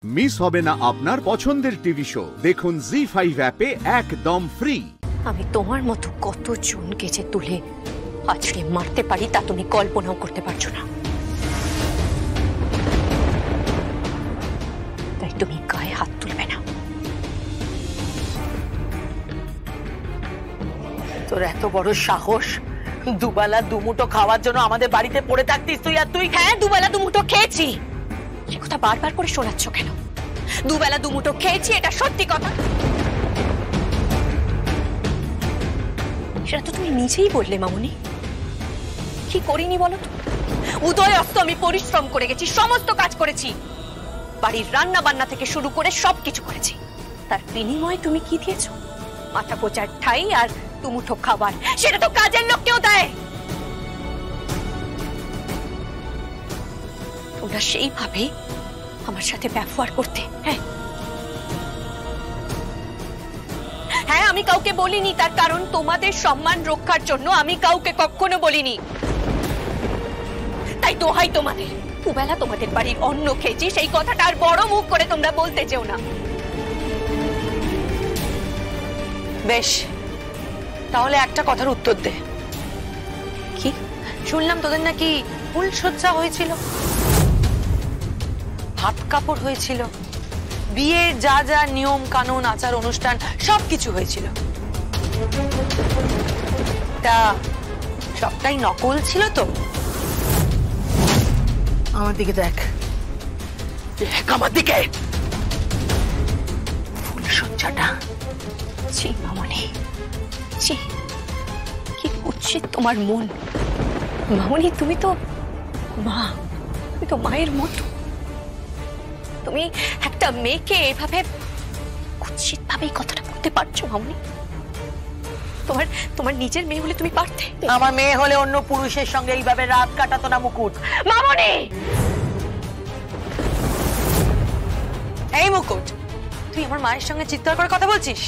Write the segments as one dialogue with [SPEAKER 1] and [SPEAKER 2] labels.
[SPEAKER 1] Miss হবে না আপনার পছন্দের টিভি শো। দেখুন জি5 অ্যাপে একদম ফ্রি।
[SPEAKER 2] আমি তোমার মতো কতজনকে যে তুলে আছড়ে মারতে পারি তা তুমি কল্পনাও করতে পারছো না। তাই তুমি গায়ে হাত তুলবে না।
[SPEAKER 3] তোর এত বড় সাহস, দুবেলা দুমুঠো খাওয়ার জন্য আমাদের বাড়িতে পড়ে থাকতিস তুই? আর তুই?
[SPEAKER 2] হ্যাঁ, দুবেলা দুমুঠো খেয়েছি। সে কথা বারবার করে শোনাচ্ছ কেন? দুবেলা দুমুঠো খেয়েছি, এটা সত্যি কথা। সেটা তো তুমি নিজেই বললে মামুনি। কি করিনি বলো তো? উদয় অস্ত আমি পরিশ্রম করে গেছি, সমস্ত কাজ করেছি, বাড়ির রান্না বান্না থেকে শুরু করে সবকিছু করেছি। তার বিনিময়ে তুমি কি দিয়েছো? মাথা গোচার ঠাই আর দুমুঠো খাবার। সেটা তো কাজের লোককেও দেয়। তোমরা সেইভাবে আমার সাথে ব্যবহার করতে। হ্যাঁ হ্যাঁ, আমি কাউকে বলিনি, তার কারণ তোমাদের সম্মান রক্ষার জন্য আমি কাউকে কখনো বলিনি। তাই দোহাই তোমাদের, দুবেলা তোমাদের বাড়ির অন্ন খেয়েছি, সেই কথাটা আর বড় মুখ করে তোমরা বলতে যেও না।
[SPEAKER 3] বেশ, তাহলে একটা কথার উত্তর দে।
[SPEAKER 2] কি
[SPEAKER 3] শুনলাম তোদের নাকি ফুল সজ্জা হয়েছিল, হাত কাপড় হয়েছিল, বিয়ের যা যা নিয়ম কানুন আচার অনুষ্ঠান সবকিছু হয়েছিল। তা সবটাই নকল ছিল তো? আমার দিকে দেখ, দেখ আমার দিকে। ফুল সজ্জাটা।
[SPEAKER 2] ছি মামনি, ছি, কি কুৎসিত তোমার মন। মামনি, তুমি তো মা, তুমি তো মায়ের মতো। তুমি একটা মেয়েকে এভাবে কুৎসিত ভাবে এই কথাটা বলতে পারছো মামনি? তোমার নিজের মেয়ে হলে তুমি পারতে।
[SPEAKER 3] আমার মেয়ে হলে অন্য পুরুষের সঙ্গে এইভাবে রাত কাটাতো না মুকুট।
[SPEAKER 2] মামনি!
[SPEAKER 3] এই মুকুট, তুই আমার মায়ের সঙ্গে চিৎকার করে কথা বলছিস?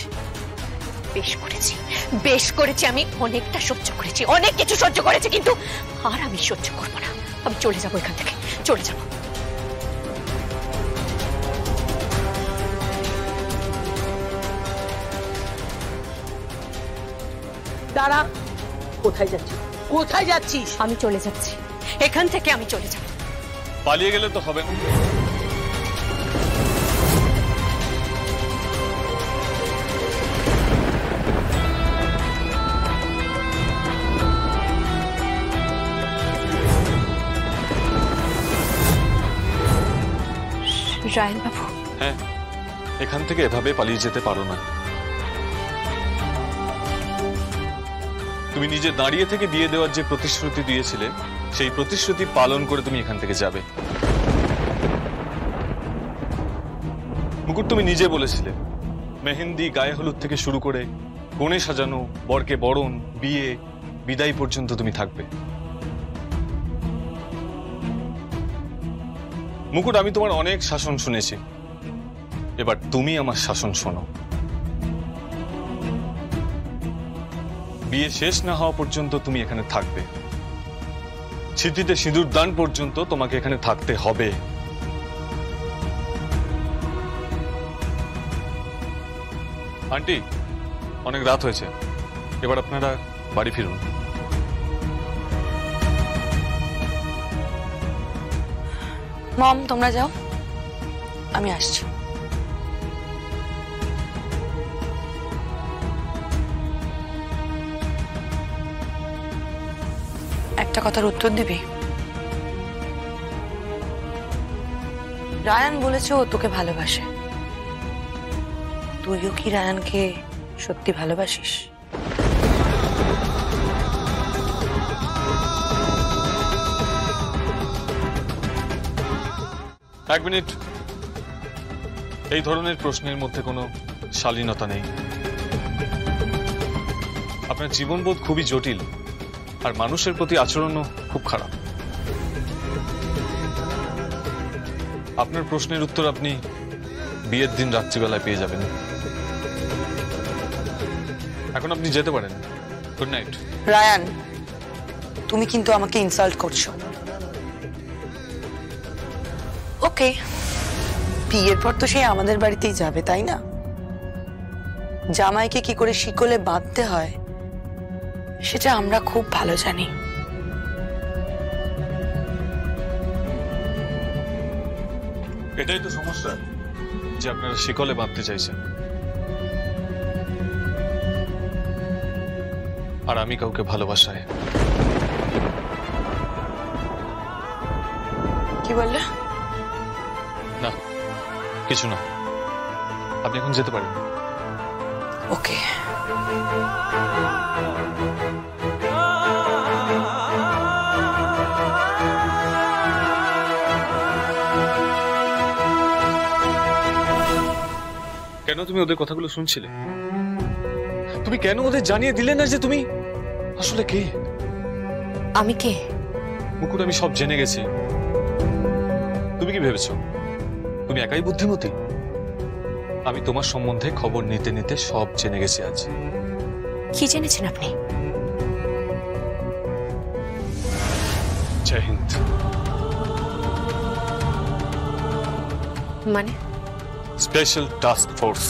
[SPEAKER 2] বেশ করেছি, আমি অনেকটা সহ্য করেছি, অনেক কিছু সহ্য করেছি, কিন্তু আর আমি সহ্য করবো না। আমি চলে যাবো এখান থেকে, চলে যাবো।
[SPEAKER 3] দাঁড়া, কোথায় যাচ্ছিস? কোথায় যাচ্ছিস?
[SPEAKER 2] আমি চলে যাচ্ছি এখান থেকে, আমি চলে যাব।
[SPEAKER 4] পালিয়ে গেলে তো হবে না।
[SPEAKER 2] রায়ন বাবু,
[SPEAKER 4] হ্যাঁ, এখান থেকে এভাবে পালিয়ে যেতে পারো না। তুমি নিজে দাঁড়িয়ে থেকে বিয়ে দেওয়ার যে প্রতিশ্রুতি দিয়েছিলে, সেই প্রতিশ্রুতি পালন করে তুমি এখান থেকে যাবে। মুকুট, তুমি নিজে বলেছিলে মেহেন্দি, গায়ে হলুদ থেকে শুরু করে কনে সাজানো, বরকে বরণ, বিয়ে, বিদায় পর্যন্ত তুমি থাকবে। মুকুট, আমি তোমার অনেক শাসন শুনেছি, এবার তুমি আমার শাসন শোনো। বিয়ে শেষ না হওয়া পর্যন্ত তুমি এখানে থাকবে, স্মৃতিতে সিঁদুর দান পর্যন্ত তোমাকে এখানে থাকতে হবে। আন্টি, অনেক রাত হয়েছে, এবার আপনারা বাড়ি ফিরুন।
[SPEAKER 3] মম, তোমরা যাও, আমি আসছি। একটা কথার উত্তর দিবি? রায়ান বলেছে ও তোকে ভালোবাসে। তুইও কি রায়ানকে সত্যি ভালোবাসিস?
[SPEAKER 4] এক মিনিট, এই ধরনের প্রশ্নের মধ্যে কোনো শালীনতা নেই। আপনার জীবনবোধ খুবই জটিল, আর মানুষের প্রতি আচরণও খুব খারাপ। আপনার প্রশ্নের উত্তর আপনি বিয়ের দিন রাত্রিবেলায় পেয়ে যাবেন। এখন আপনি যেতে পারেন। Good night.
[SPEAKER 3] রায়ান, তুমি কিন্তু আমাকে ইনসাল্ট করছো। ওকে, বিয়ের পর তো সে আমাদের বাড়িতেই যাবে, তাই না? জামাইকে কি করে শিকলে বাঁধতে হয় সেটা আমরা খুব ভালো জানি।
[SPEAKER 4] এটাই তো সমস্যা, যে আপনারা শিকলে বাঁধতে চাইছেন, আর আমি কাউকে ভালোবাসায়।
[SPEAKER 3] কি বললে?
[SPEAKER 4] না, কিছু না, আপনি এখন যেতে পারেন।
[SPEAKER 3] ওকে।
[SPEAKER 4] কেন তুমি ওদের কথাগুলো শুনছিলে? তুমি কেন ওদের জানিয়ে দিলে না যে তুমি আসলে কে?
[SPEAKER 2] আমি কে?
[SPEAKER 4] মুকুট, আমি সব জেনে গেছি। তুমি কি ভেবেছো তুমি একাই বুদ্ধিমতী? আমি তোমার সম্বন্ধে খবর নিতে নিতে সব জেনে গেছি আজ।
[SPEAKER 2] কি জেনেছেন আপনি?
[SPEAKER 4] জয় হিন্দ।
[SPEAKER 2] মানে?
[SPEAKER 4] স্পেশাল টাস্ক ফোর্স,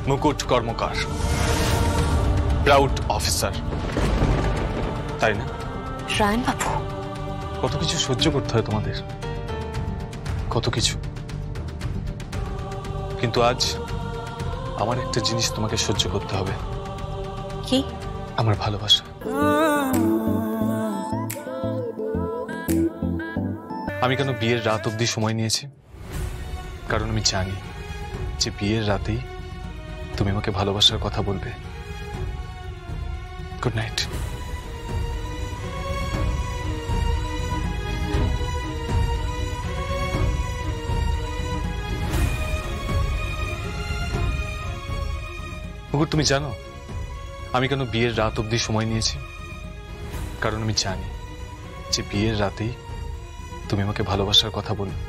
[SPEAKER 4] মুকুট কর্মকার, প্রাউড অফিসার, তাই না?
[SPEAKER 2] রায়ন বাবু,
[SPEAKER 4] কত কিছু সহ্য করতে হয় তোমাদের, কত কিছু। কিন্তু আজ আমার একটা জিনিস তোমাকে সহ্য করতে হবে।
[SPEAKER 2] কি?
[SPEAKER 4] আমার ভালোবাসা। আমি কেন বিয়ের রাত অবধি সময় নিয়েছি? কারণ আমি জানি যে বিয়ের রাতেই তুমি আমাকে ভালোবাসার কথা বলবে। Good night. মুকুট, তুমি জানো আমি কেন বিয়ের রাত অবধি সময় নিয়েছি? কারণ আমি জানি যে বিয়ের রাতেই তুমি আমাকে ভালোবাসার কথা বলবে।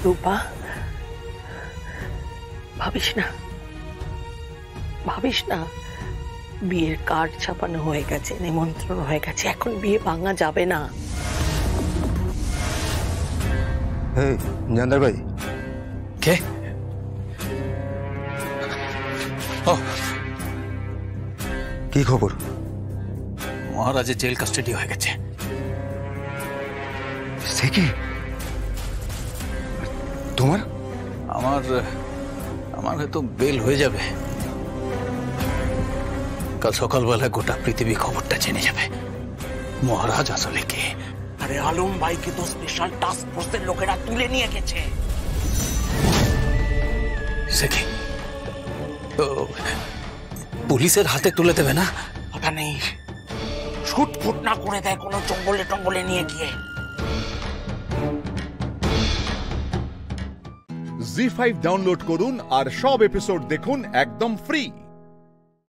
[SPEAKER 3] রূপা, ভাবিস না, ভাবিস না। বিয়ের কার্ড ছাপানো হয়ে গেছে, নিমন্ত্রণ হয়ে গেছে, এখন বিয়ে ভাঙা যাবে না।
[SPEAKER 5] জানদার ভাই
[SPEAKER 6] কে? ও,
[SPEAKER 5] কি খবর?
[SPEAKER 6] মহারাজের জেল কাস্টাডি হয়ে গেছে।
[SPEAKER 5] সে কি? তোমার?
[SPEAKER 6] আমার হয়তো বেল হয়ে যাবে। কাল সকালবেলা গোটা পৃথিবী খবরটা জেনে যাবে মহারাজ আসলে কে।
[SPEAKER 7] আরে আলম ভাইকে তো স্পেশাল টাস্ক ফোর্সের লোকেরা তুলে নিয়ে গেছে।
[SPEAKER 6] সে কি? তো পুলিশের হাতে তুলে দেবে না?
[SPEAKER 7] কথা নেই, ছুটফুট না করে দেয় কোনো জঙ্গলে টঙ্গলে নিয়ে গিয়ে।
[SPEAKER 1] জি5 ডাউনলোড করুন আর সব এপিসোড দেখুন একদম ফ্রি।